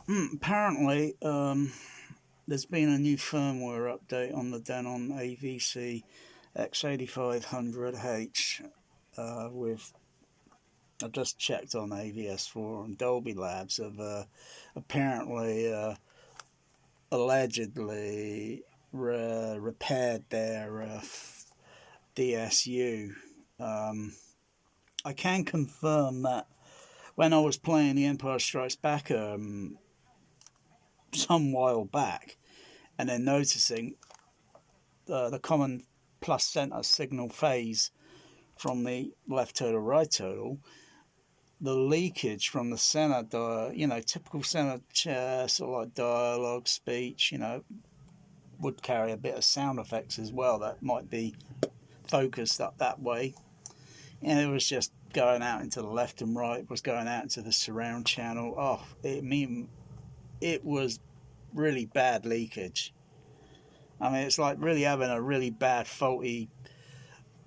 Apparently, there's been a new firmware update on the Denon AVC X8500H. With I just checked on AVS4 and Dolby Labs have apparently allegedly repaired their DSU. I can confirm that when I was playing The Empire Strikes Back some while back, and then noticing the common plus center signal phase from the left total right total, the leakage from the center typical center sort of like dialogue, speech, would carry a bit of sound effects as well that might be focused up that way. And it was just going out into the left and right, it was going out into the surround channel. It was really bad leakage. I mean, it's like really having a really bad faulty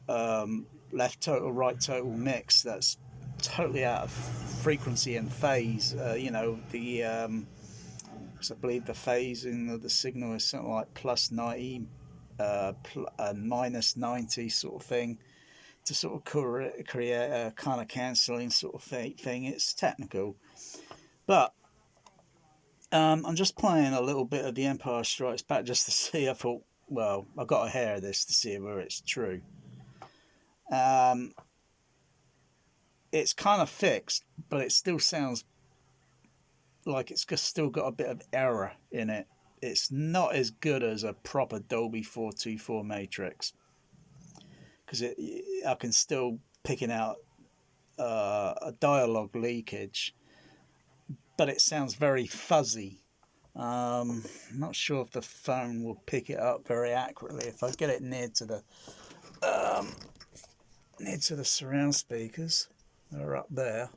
left total, right total mix that's totally out of frequency and phase. I believe the phasing of the signal is something like plus 90, minus 90 sort of thing, to sort of create a kind of cancelling sort of thing. It's technical, but I'm just playing a little bit of The Empire Strikes Back just to see. I thought, well, I've got to hear this to see whether it's true. It's kind of fixed, but it still sounds like it's still got a bit of error in it. It's not as good as a proper Dolby 424 matrix, because I can still picking out a dialogue leakage, but it sounds very fuzzy. I'm not sure if the phone will pick it up very accurately. If I get it near to the surround speakers, they're up there.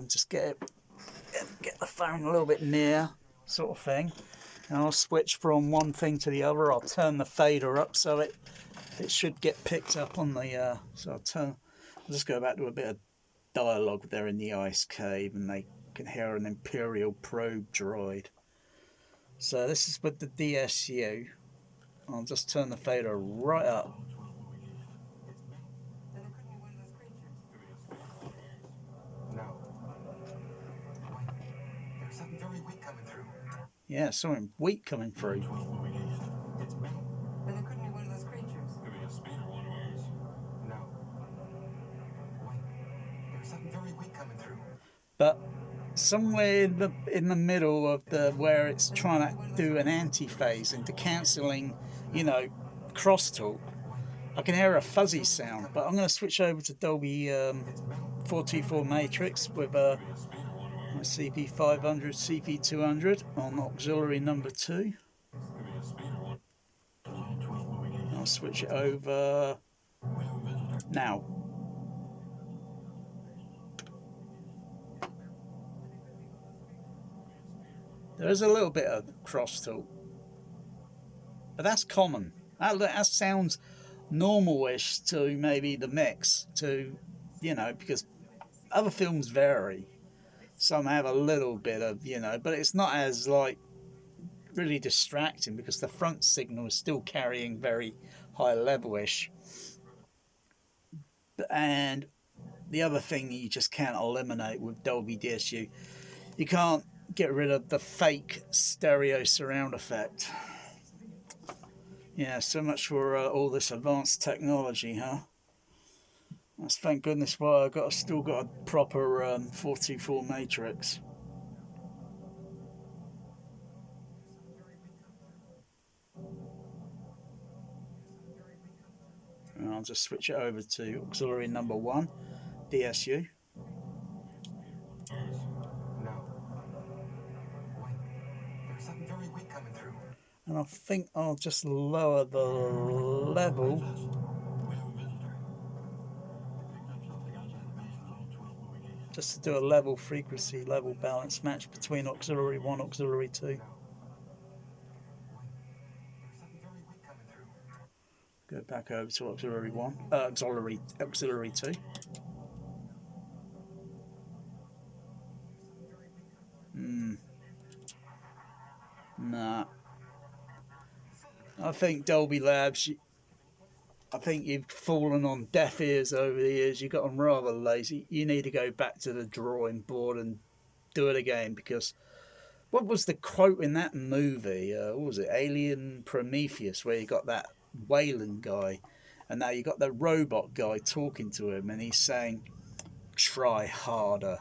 Just get the phone a little bit near, sort of thing, and I'll switch from one thing to the other. I'll turn the fader up so it should get picked up on the. I'll just go back to a bit of dialogue there in the ice cave, and they can hear an Imperial probe droid. So this is with the DSU. I'll just turn the fader right up. Yeah, something weak coming through. But it couldn't be one of those creatures. Could be a speed or one of ours. No. Wait. There's something very weak coming through. But somewhere in the middle of where it's trying to do an anti-phase into cancelling, crosstalk, I can hear a fuzzy sound. But I'm going to switch over to Dolby 424 matrix with my CP500, CP200 on auxiliary number 2. I'll switch it over now. There is a little bit of crosstalk, but that's common. That sounds normal-ish to maybe the mix, because other films vary. Some have a little bit of, but it's not as really distracting because the front signal is still carrying very high level-ish. And the other thing you just can't eliminate with Dolby DSU, you can't get rid of the fake stereo surround effect. Yeah, so much for all this advanced technology, huh? That's thank goodness why I still got a proper 424 matrix. And I'll just switch it over to auxiliary number 1, DSU. And I think I'll just lower the level. Just to do a level frequency, level balance match between auxiliary 1 and auxiliary 2. Go back over to auxiliary 1, auxiliary 2. Nah. I think Dolby Labs, I think you've fallen on deaf ears over the years. You've gotten rather lazy. You need to go back to the drawing board and do it again, because what was the quote in that movie? What was it? Alien Prometheus, where you got that Wayland guy, and now you got the robot guy talking to him, and he's saying, "Try harder."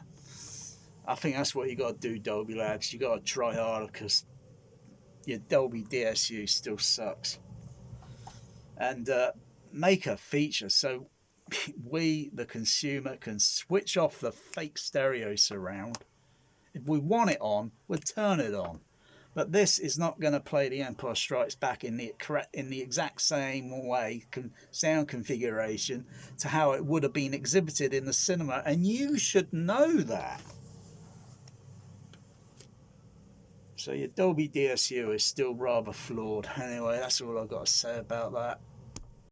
I think that's what you got to do, Dolby Labs. You got to try harder, because your Dolby DSU still sucks. And make a feature so we, the consumer, can switch off the fake stereo surround. If we want it on, we'll turn it on. But this is not going to play The Empire Strikes Back in the exact same way, sound configuration, to how it would have been exhibited in the cinema, and you should know that. So your Dolby DSU is still rather flawed. Anyway, that's all I've got to say about that.